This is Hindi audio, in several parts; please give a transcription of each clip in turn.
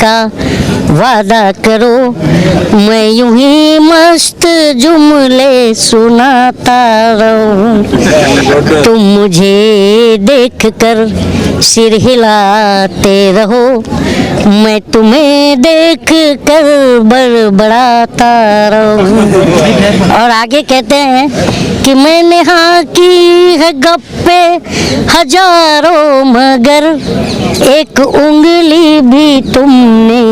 का वादा करो, मैं यूं ही मस्त जुमले सुनाता रहूं, तुम मुझे देखकर सिर हिलाते रहो, मैं तुम्हें देखकर बड़बड़ाता रहूं। और आगे कहते हैं कि मैंने हाँ की है गप्पे हजारों, मगर एक उंगली भी तुमने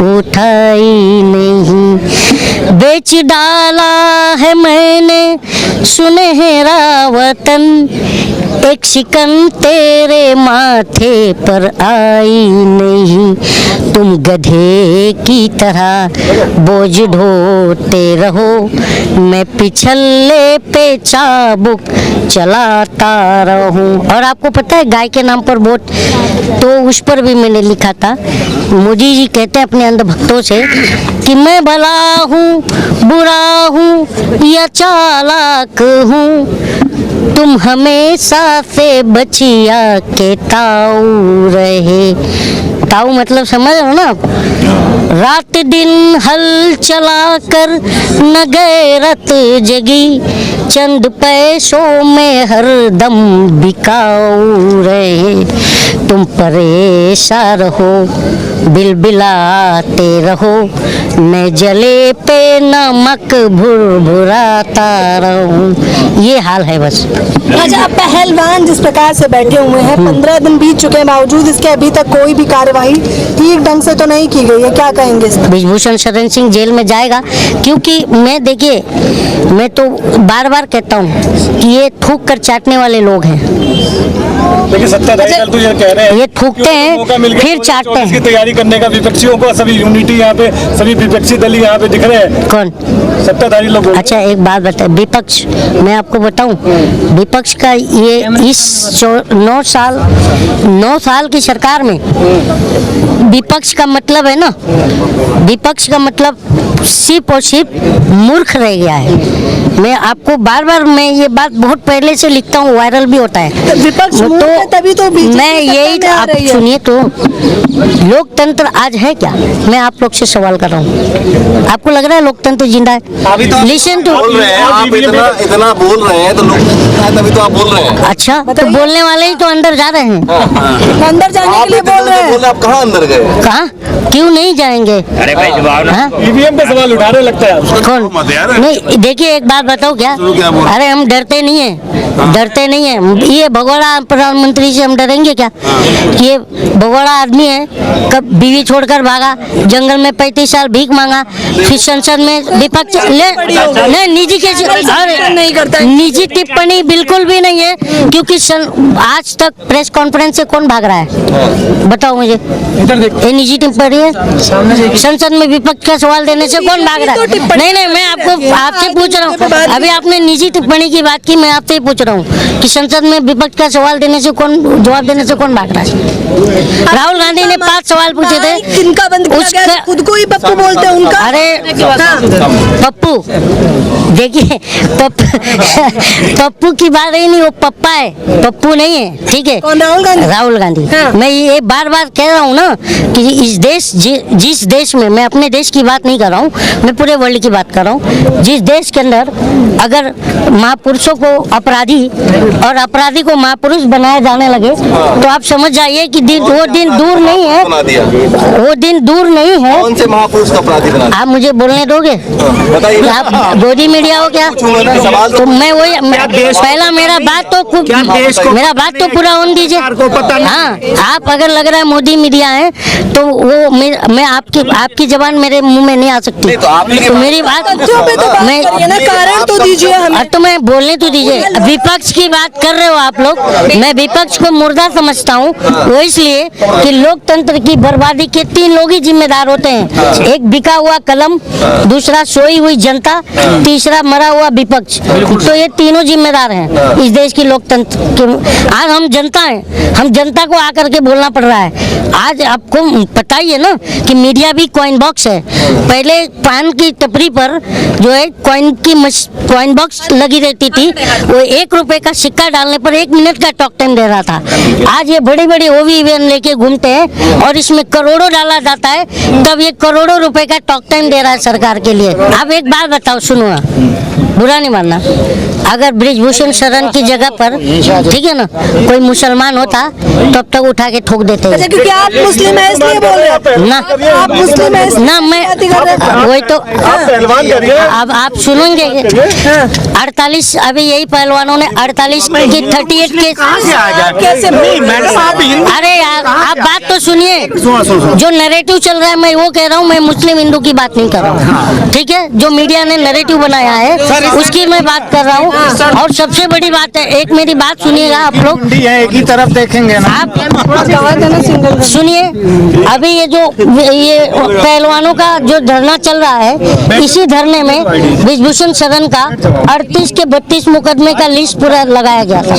उठाई नहीं। बेच डाला है मैंने सुनहरा वतन, एक शिकन तेरे माथे पर आई नहीं। तुम गधे की तरह बोझ ढोते रहो, मैं पिछले पे चाबुक चलाता रहूं। और आपको पता है गाय के नाम पर वोट, तो उस पर भी मैंने लिखा था। मोदी जी कहते हैं अपने अंधभक्तों से कि मैं भला हूँ, बुरा हूँ या चालाक हूँ, तुम हमेशा से बचिया के ताऊ रहे। ताऊ मतलब समझ रहे हो ना आप? रात दिन हल चलाकर न गैरत जगी, चंद पैसों में हरदम बिकाऊ रहे। तुम परेशान रहो, बिलबिलाते रहो, मैं जले पे नमक भुरभुराता रहूं। ये हाल है बस। अच्छा, पहलवान जिस प्रकार से बैठे हुए हैं, 15 दिन बीत चुके हैं, बावजूद इसके अभी तक कोई भी कार्यवाही ठीक ढंग से तो नहीं की गई है, क्या कहेंगे? ब्रिजभूषण शरण सिंह जेल में जाएगा, क्योंकि मैं देखिए, मैं तो बार बार कहता हूँ कि ये थूक कर चाटने वाले लोग हैं। लेकिन सत्ताधारी दल तो ये कह रहे हैं ये थूकते हैं फिर चाटते हैं। इसकी तैयारी करने का विपक्षियों को, सभी यूनिटी यहाँ पे, सभी विपक्षी दल यहाँ पे दिख रहे हैं। कौन? सत्ताधारी लोग। अच्छा एक बात बताए, विपक्ष, मैं आपको बताऊं, विपक्ष का ये इस 9 साल की सरकार में विपक्ष का मतलब है ना, विपक्ष का मतलब सिर्फ और सिर्फ मूर्ख रह गया है। मैं आपको बार बार, मैं ये बात बहुत पहले से लिखता हूँ, वायरल भी होता है। विपक्ष तभी तो मैं यही आप सुनिए तो, लोकतंत्र आज है क्या? मैं आप लोग से सवाल कर रहा हूँ, आपको लग रहा है लोकतंत्र जिंदा है? लिसन टू, आप इतना बोल रहे हैं तो लोग, तभी तो आप बोल रहे हैं। अच्छा, तो बोलने वाले ही तो अंदर जा रहे हैं। अंदर जाने के लिए बोल रहे हैं। आप कहाँ अंदर गए? कहाँ, क्यों नहीं जाएंगे? अरे भाई ईवीएम पे सवाल उठा रहे लगता है। कौन? नहीं देखिए एक बात बताओ क्या, अरे हम डरते नहीं है, डरते नहीं है। ये भगोड़ा प्रधानमंत्री से हम डरेंगे क्या? ये भगोड़ा आदमी है, कब बीवी छोड़कर भागा, जंगल में 35 साल भीख मांगा, फिर संसद में विपक्ष नहीं, निजी के नहीं करता, निजी टिप्पणी बिल्कुल भी नहीं है, क्योंकि आज तक प्रेस कॉन्फ्रेंस से कौन भाग रहा है? बताओ मुझे, ये निजी टिप्पणी है? संसद में विपक्ष का सवाल देने से कौन भाग रहा है? नहीं, मैं आपसे पूछ रहा हूँ, अभी आपने निजी टिप्पणी की बात की, मैं आपसे ही पूछ रहा हूँ कि संसद में विपक्ष का सवाल देने से कौन, जवाब देने से कौन भाग रहा है? राहुल गांधी ने 5 सवाल पूछे थे, किनका बंद किया गया? खुद को ही पप्पू बोलते हैं उनका। अरे पप्पू, देखिए पप्पू की बात ही नहीं, वो पप्पा है, पप्पू नहीं है, ठीक है? राहुल गांधी। मैं ये बार बार कह रहा हूँ ना कि इस देश, जिस देश में, मैं अपने देश की बात नहीं कर रहा हूँ, मैं पूरे वर्ल्ड की बात कर रहा हूँ, जिस देश के अंदर अगर महापुरुषों को अपराधी और अपराधी को महापुरुष बनाया जाने लगे, तो आप समझ जाइए कि वो दिन दूर नहीं है, वो दिन दूर नहीं है। कौन से महापुरुष का अपराधी बना? आप मुझे बोलने दोगे? बताइए। आप गोदी मीडिया हो क्या? तो मैं वही, पहला मेरा बात तो पूरा होने दीजिए। हाँ, आप अगर लग रहा है मोदी मीडिया है, तो वो मैं आपकी जबान मेरे मुंह में नहीं आ सकती। तो मेरी बात मैं कारण तो दीजिए हमें। तो मैं बोलने तो दीजिए। विपक्ष की बात कर रहे हो आप लोग, मैं विपक्ष को मुर्दा समझता हूँ, वो इसलिए कि लोकतंत्र की बर्बादी के 3 लोग ही जिम्मेदार होते हैं। एक बिका हुआ कलम, दूसरा सोई हुई जनता, तीसरा मरा हुआ विपक्ष। तो ये तीनों जिम्मेदार हैं इस देश की लोकतंत्र के। आज हम जनता हैं, हम जनता को आकर के बोलना पड़ रहा है। आज आपको पता ही है ना कि मीडिया भी कॉइन बॉक्स है। पहले पान की टपरी पर जो है कॉइन बॉक्स लगी रहती थी, वो 1 रुपए का सिक्का डालने पर 1 मिनट का टॉक टाइम दे रहा था। आज ये बड़ी बड़ी ओवी वैन लेके घूमते हैं और इसमें करोड़ों डाला जाता है, तब ये करोड़ों रुपए का टॉक टाइम दे रहा है सरकार के लिए। अब एक बात बताओ, सुनो, बुरा नहीं मानना, अगर ब्रिजभूषण शरण की जगह पर, ठीक है ना, कोई मुसलमान होता तब तक उठा के ठोक देते अच्छा, हैं क्योंकि आप मुस्लिम हैं इसलिए बोल रहे हैं ना। आप मुस्लिम हैं इसलिए ना मैं बात कर रहे हैं। वही तो पहलवान करिए। अब आप सुनेंगे 48, अभी यही पहलवानों ने 48 की 38 के कैसे अरे यार आप बात तो सुनिए, जो नैरेटिव चल रहा है मैं वो कह रहा हूँ, मैं मुस्लिम हिंदू की बात नहीं कर रहा हूँ, ठीक है। जो मीडिया ने नैरेटिव बनाया है उसकी मैं बात कर रहा हूँ। और सबसे बड़ी बात है, एक मेरी बात सुनिएगा आप लोग, एक ही तरफ देखेंगे ना। आप सुनिए, अभी ये पहलवानों का जो धरना चल रहा है, इसी धरने में ब्रिजभूषण शरण का 38 के 32 मुकदमे का लिस्ट पूरा लगाया गया था।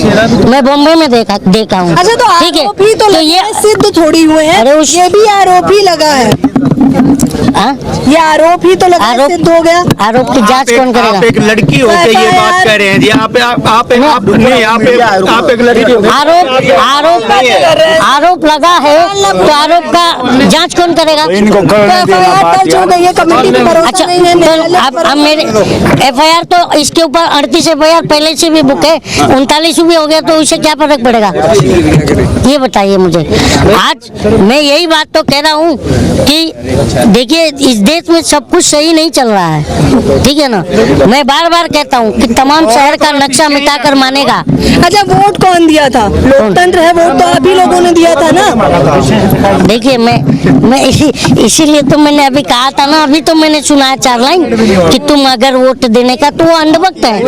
मैं बॉम्बे में देखा हूँ, अच्छा, तो ठीक है। आरोपी तो ये सिद्ध थोड़ी हुए हैं, अरे ये भी आरोपी लगा है, हाँ? ये आरोप ही तो लगा है, आरोप सिद्ध हो गया। आरोप की जांच कौन आप करेगा? एक लड़की होकर ये बात कर रहे हैं जी। आप एक लड़की हो। आरोप लगा है तो आरोप का जांच कौन करेगा? FIR दर्ज हो गई है, कमेटी पे भरोसा अच्छा, नहीं है, तो न्यायालय अब पर मेरे FIR तो इसके ऊपर 38 FIR पहले से भी बुक है, 39 भी हो गया, तो उससे क्या फर्क पड़ेगा? ये बताइए मुझे। आज मैं यही बात तो कह रहा हूँ कि देखिए, इस देश में सब कुछ सही नहीं चल रहा है, ठीक है ना। मैं बार बार कहता हूँ कि तमाम शहर का नक्शा मिटाकर मानेगा। अच्छा, वोट कौन दिया था? लोकतंत्र है, वोट तो आप ही लोगों ने दिया था ना। देखिए, मैं इसीलिए तो मैंने अभी कहा था ना, अभी तो मैंने सुना 4 लाइन कि तुम अगर वोट देने का, तो वो अंधभक्त है।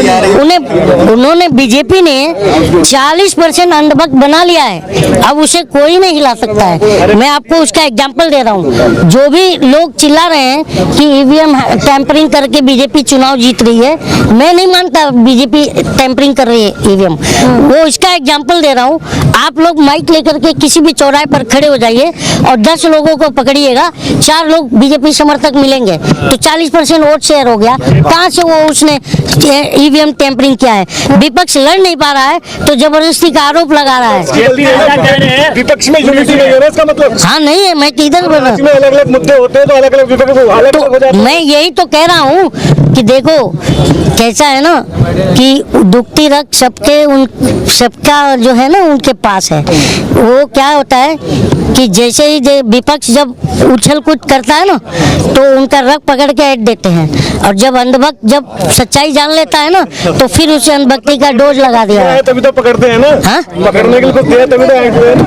उन्होंने बीजेपी ने 40% अंधभक्त बना लिया है, अब उसे कोई नहीं हिला सकता है। मैं आपको उसका एग्जाम्पल दे रहा हूँ। जो भी लोग चिल्ला रहे हैं कि ईवीएम टैंपरिंग करके बीजेपी चुनाव जीत रही है, मैं नहीं मानता बीजेपी टैंपरिंग कर रही है ईवीएम। वो इसका एग्जाम्पल दे रहा हूँ। आप लोग माइक लेकर के किसी भी चौराहे पर खड़े हो जाइए और 10 लोगों को पकड़िएगा, 4 लोग बीजेपी समर्थक मिलेंगे, तो 40% वोट शेयर हो गया। कहाँ से वो उसने ईवीएम टैंपरिंग किया है? विपक्ष लड़ नहीं पा रहा है तो जबरदस्ती का आरोप लगा रहा है। विपक्ष में यूनिटी नहीं है ना, इसका मतलब? हाँ, नहीं है। मैं किधर बोल रहा हूँ? अलग अलग मुद्दे होते हैं तो अलग अलग विपक्ष अलग अलग हो जाते हैं। मैं यही तो कह रहा हूँ कि देखो कैसा है ना, कि दुखती रख सबका जो है ना उनके पास है। वो क्या होता है कि जैसे ही विपक्ष जब उछल कूद करता है ना, तो उनका रग पकड़ के ऐड देते हैं, और जब अंधभक्त जब सच्चाई जान लेता है ना, तो फिर उसे अंधभक्ति का डोज लगा दिया है। तभी तो पकड़ते हैं ना। हाँ? पकड़ने के लिए कुछ दिया तभी तो ऐड हुए ना।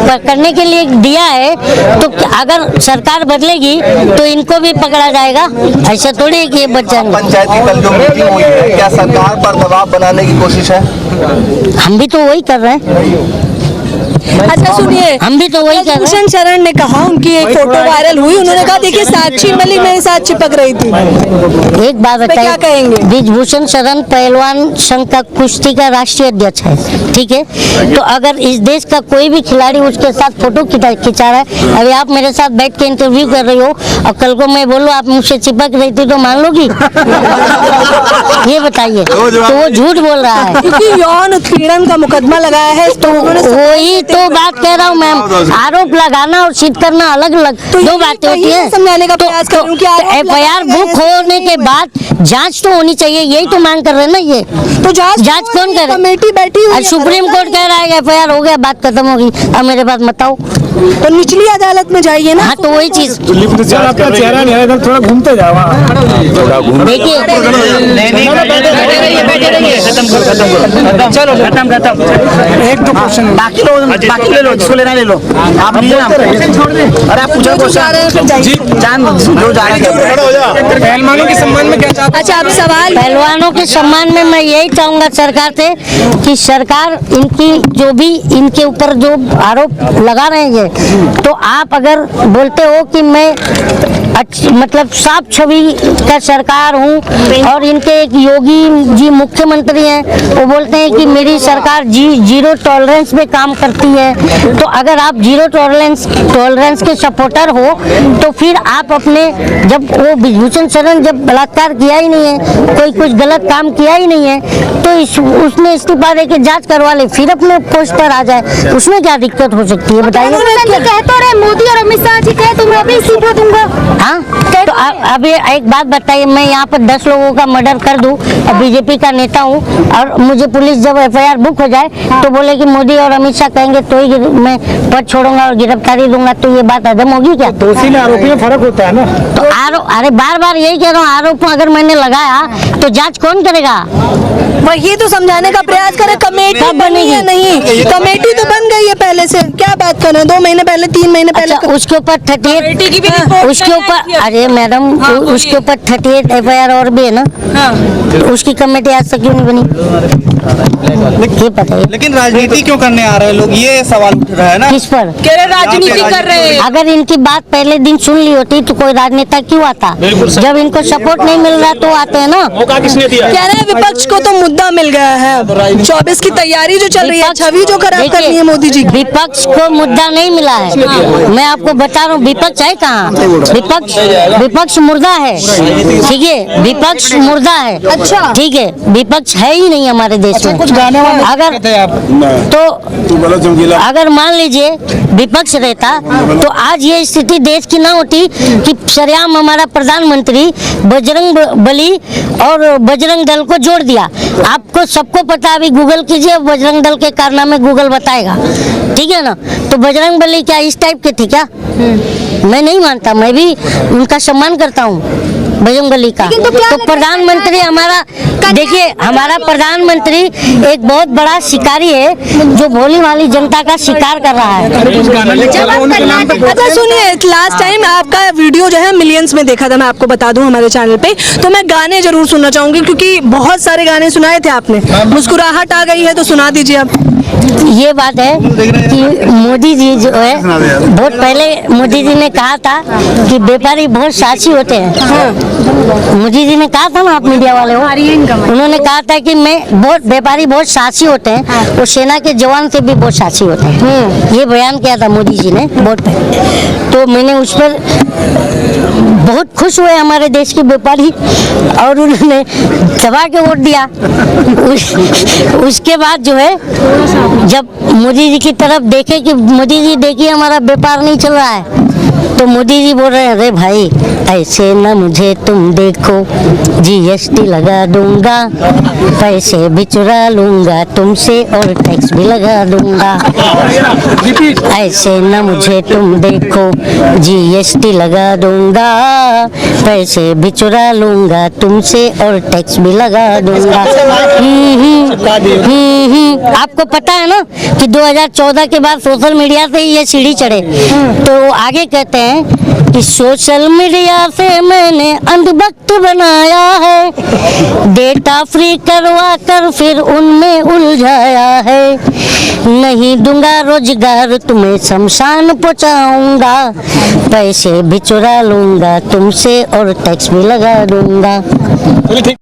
पकड़ने के लिए दिया है, तो अगर सरकार बदलेगी तो इनको भी पकड़ा जाएगा। ऐसा थोड़ी है कि ये बच जाएंगे। पंचायती कल जो मीटिंग हुई है, क्या सरकार पर दबाव बनाने की कोशिश है? हम भी तो वही कर रहे हैं। अच्छा, सुनिए, हम भी तो वही कर रहे हैं। ब्रिजभूषण शरण ने कहा, उनकी एक फोटो वायरल हुई, उन्होंने कहा देखिए साक्षी मलिक मेरे साथ चिपक रही थी। एक बात क्या बताइए, कहेंगे? ब्रिजभूषण शरण पहलवान संघ का कुश्ती का राष्ट्रीय अध्यक्ष है, ठीक है। तो अगर इस देश का कोई भी खिलाड़ी उसके साथ फोटो खिंचा रहा है, अभी आप मेरे साथ बैठ के इंटरव्यू कर रही हो और कल को मैं बोलूँ आप मुझसे चिपक रही थी, तो मान लोगी? ये बताइए। तो वो झूठ बोल रहा है, क्योंकि यौन उत्पीड़न का मुकदमा लगाया है, तो वही तो बात कह रहा हूँ मैम। आरोप लगाना और सिद्ध करना अलग अलग दो बातें होती है। समझाने का प्रयास कर रही हूं कि FIR बुक होने के बाद जांच तो होनी चाहिए, यही तो मांग कर रहे हैं ना। ये तो जांच कौन करे? कमेटी बैठी हुई है, सुप्रीम कोर्ट कह रहा है FIR हो गया, बात खत्म होगी। अब मेरे बात बताओ, तो निचली अदालत में जाइए ना। हाँ, तो वही चीज आपका चेहरा नहीं है, थोड़ा घूमते जाओ। देखिए। चलो खत्म। एक दो क्वेश्चन बाकी ले लो, जिसको लेना ले लो। आप नहीं ना, अरे आप पूछो क्वेश्चन जी, जान जो जाएगा। पहलवानों के सम्मान में क्या चाहते? अच्छा, अब सवाल पहलवानों के सम्मान में मैं यही चाहूंगा सरकार से कि सरकार इनकी जो भी इनके ऊपर जो आरोप लगा रहे हैं है। तो आप अगर बोलते हो कि मैं मतलब साफ छवि का सरकार हूँ और इनके एक योगी जी मुख्यमंत्री हैं, वो बोलते हैं कि मेरी सरकार जीरो टॉलरेंस पे काम करती है। तो अगर आप जीरो टॉलरेंस के सपोर्टर हो तो फिर आप अपने, जब वो विभूषण शरण जब बलात्कार किया ही नहीं है, कोई कुछ गलत काम किया ही नहीं है, तो उसने इस्तीफा दे के जांच करवा ले, फिर अपने पोस्ट पर आ जाए, उसमें क्या दिक्कत हो सकती है बताइए? कहते रहे मोदी और अमित शाह जी कहे तो मैं भी इस्तीफा दूंगा। हाँ, तो अभी एक बात बताइए, मैं यहाँ पर 10 लोगों का मर्डर कर दूं और बीजेपी का नेता हूँ और मुझे पुलिस जब FIR बुक हो जाए तो बोले कि मोदी और अमित शाह कहेंगे तो ही मैं पद छोड़ूंगा और गिरफ्तारी दूंगा, तो ये बात अदम होगी क्या? दोषी में आरोपी में फर्क होता है ना। तो अरे बार यही कह रहा हूँ, आरोप अगर मैंने लगाया तो जांच कौन करेगा? वही तो समझाने का प्रयास करें, कमेटी कब बनी है? नहीं, कमेटी तो बन गई है पहले से, क्या बात कर रहे हैं? 2 महीने पहले, 3 महीने पहले। अच्छा, उसके ऊपर 38 उसके ऊपर, अरे मैडम उसके ऊपर 38 FIR और भी है ना, उसकी कमेटी आज तक क्यों नहीं बनी? ये पता है। लेकिन राजनीति क्यों करने आ रहे हैं लोग, ये सवाल उठ रहा है ना। किस पर? राजनीति कर रहे हैं। अगर इनकी बात पहले दिन सुन ली होती तो कोई राजनेता क्यों आता? जब इनको सपोर्ट नहीं मिल रहा तो आते हैं ना। मौका किसने दिया? कह रहे हैं विपक्ष को तो मुद्दा मिल गया है, 24 की तैयारी जो चल रही है, छवि जो खराब करनी है मोदी जी। विपक्ष को मुद्दा नहीं मिला है, मैं आपको बता रहा हूँ। विपक्ष है कहाँ? विपक्ष मुर्दा है, ठीक है, विपक्ष मुर्दा है। अच्छा, ठीक है, विपक्ष है ही नहीं हमारे देश में। अगर मान लीजिए विपक्ष रहता तो आज ये स्थिति देश की ना होती कि सरेआम हमारा प्रधानमंत्री बजरंग बली और बजरंग दल को जोड़ दिया। आपको सबको पता, अभी गूगल कीजिए, बजरंग दल के कारनामे गूगल बताएगा, ठीक है ना। तो बजरंग बली क्या इस टाइप के थे क्या? मैं नहीं मानता, मैं भी उनका सम्मान करता हूँ बजरंग बली का। तो प्रधानमंत्री हमारा, देखिए हमारा प्रधानमंत्री एक बहुत बड़ा शिकारी है जो भोली भाली जनता का शिकार कर रहा है। अच्छा सुनिए, लास्ट टाइम आपका वीडियो जो है मिलियंस में देखा था, मैं आपको बता दूं हमारे चैनल पे, तो मैं गाने जरूर सुनना चाहूंगी क्योंकि बहुत सारे गाने सुनाए थे आपने। मुस्कुराहट आ गई है तो सुना दीजिए आप। ये बात है कि मोदी जी जो है, बहुत पहले मोदी जी ने कहा था कि व्यापारी बहुत साहसी होते हैं। मोदी जी ने कहा था ना, आप मीडिया वाले हो, उन्होंने कहा था कि व्यापारी बहुत साहसी होते हैं, वो सेना के जवान से भी बहुत साहसी होते हैं। ये बयान किया था मोदी जी ने बहुत पहले। तो मैंने उस पर बहुत खुश हुए हमारे देश के व्यापारी और उन्होंने दबा के वोट दिया। उसके बाद जो है, जब मोदी जी की तरफ देखे कि मोदी जी देखिए हमारा व्यापार नहीं चल रहा है, तो मोदी जी बोल रहे हैं, अरे भाई ऐसे न मुझे तुम देखो, GST लगा दूंगा, पैसे भी चुरा लूंगा तुमसे और टैक्स भी लगा दूंगा। ऐसे न मुझे तुम देखो, GST लगा दूंगा, पैसे भी चुरा लूंगा तुमसे और टैक्स भी लगा दूंगा। आपको पता है ना कि 2014 के बाद सोशल मीडिया से ये सीढ़ी चढ़े। तो आगे कहते हैं कि सोशल मीडिया से मैंने अंधभक्त बनाया है, डेटा फ्री करवा कर फिर उनमें उलझाया है, नहीं दूंगा रोजगार तुम्हें शमशान पहुंचाऊंगा, पैसे भी चुरा लूंगा तुमसे और टैक्स भी लगा दूंगा।